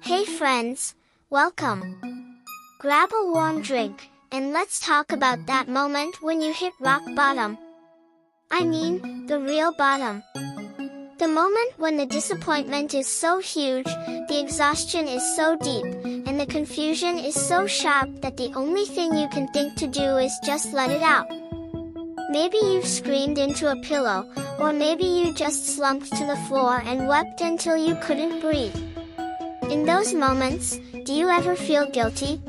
Hey friends, welcome. Grab a warm drink, and let's talk about that moment when you hit rock bottom. I mean, the real bottom. The moment when the disappointment is so huge, the exhaustion is so deep, and the confusion is so sharp that the only thing you can think to do is just let it out. Maybe you've screamed into a pillow, or maybe you just slumped to the floor and wept until you couldn't breathe. In those moments, do you ever feel guilty?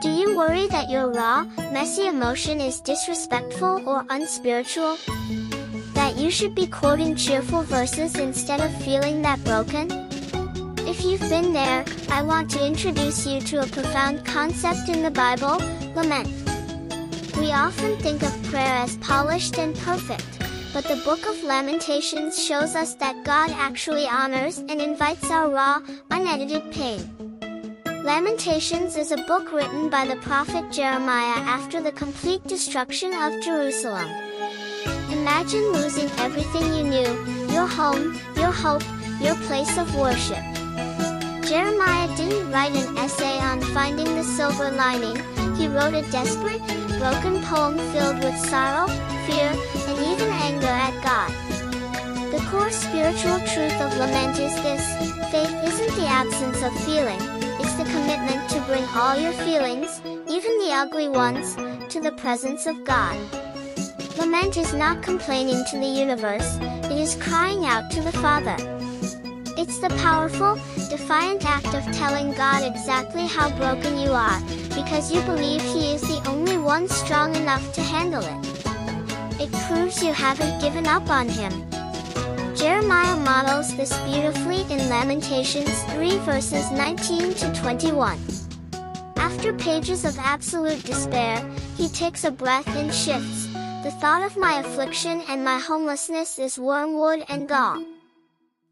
Do you worry that your raw, messy emotion is disrespectful or unspiritual? That you should be quoting cheerful verses instead of feeling that broken? If you've been there, I want to introduce you to a profound concept in the Bible, lament. We often think of prayer as polished and perfect, but the Book of Lamentations shows us that God actually honors and invites our raw, unedited pain. Lamentations is a book written by the prophet Jeremiah after the complete destruction of Jerusalem. Imagine losing everything you knew, your home, your hope, your place of worship. Jeremiah didn't write an essay on finding the silver lining, he wrote a desperate, broken poem filled with sorrow, fear, and even anger at God. The core spiritual truth of lament is this: faith isn't the absence of feeling, it's the commitment to bring all your feelings, even the ugly ones, to the presence of God. Lament is not complaining to the universe, it is crying out to the Father. It's the powerful, defiant act of telling God exactly how broken you are, because you believe He is the only one strong enough to handle it. It proves you haven't given up on Him. Jeremiah models this beautifully in Lamentations 3 verses 19 to 21. After pages of absolute despair, he takes a breath and shifts. The thought of my affliction and my homelessness is wormwood and gall.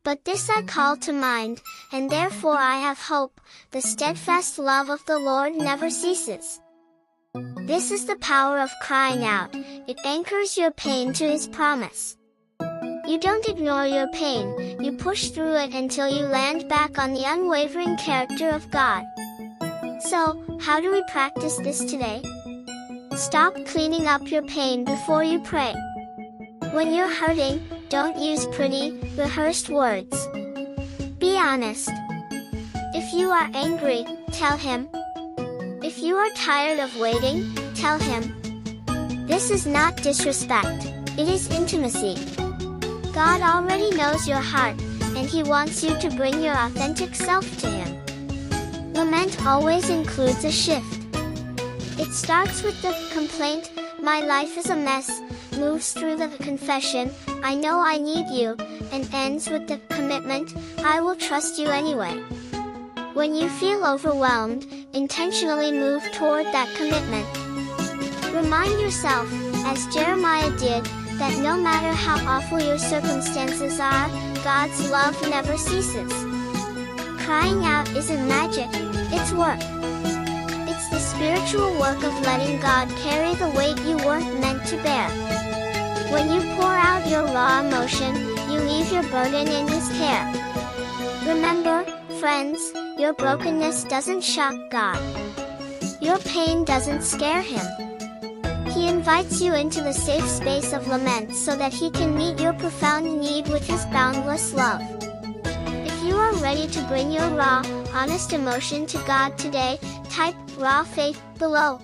But this I call to mind, and therefore I have hope, the steadfast love of the Lord never ceases. This is the power of crying out, it anchors your pain to His promise. You don't ignore your pain, you push through it until you land back on the unwavering character of God. So, how do we practice this today? Stop cleaning up your pain before you pray. When you're hurting, don't use pretty, rehearsed words. Be honest. If you are angry, tell Him. If you are tired of waiting, tell Him. This is not disrespect, it is intimacy. God already knows your heart, and He wants you to bring your authentic self to Him. Lament always includes a shift. It starts with the complaint, my life is a mess, moves through the confession, I know I need you, and ends with the commitment, I will trust you anyway. When you feel overwhelmed, intentionally move toward that commitment. Remind yourself, as Jeremiah did, that no matter how awful your circumstances are, God's love never ceases. Crying out isn't magic, it's work. It's the spiritual work of letting God carry the weight you weren't meant to bear. When you pour out your raw emotion, you leave your burden in His care. Remember, friends, your brokenness doesn't shock God. Your pain doesn't scare Him. He invites you into the safe space of lament so that He can meet your profound need with His boundless love. If you are ready to bring your raw, honest emotion to God today, type raw faith below.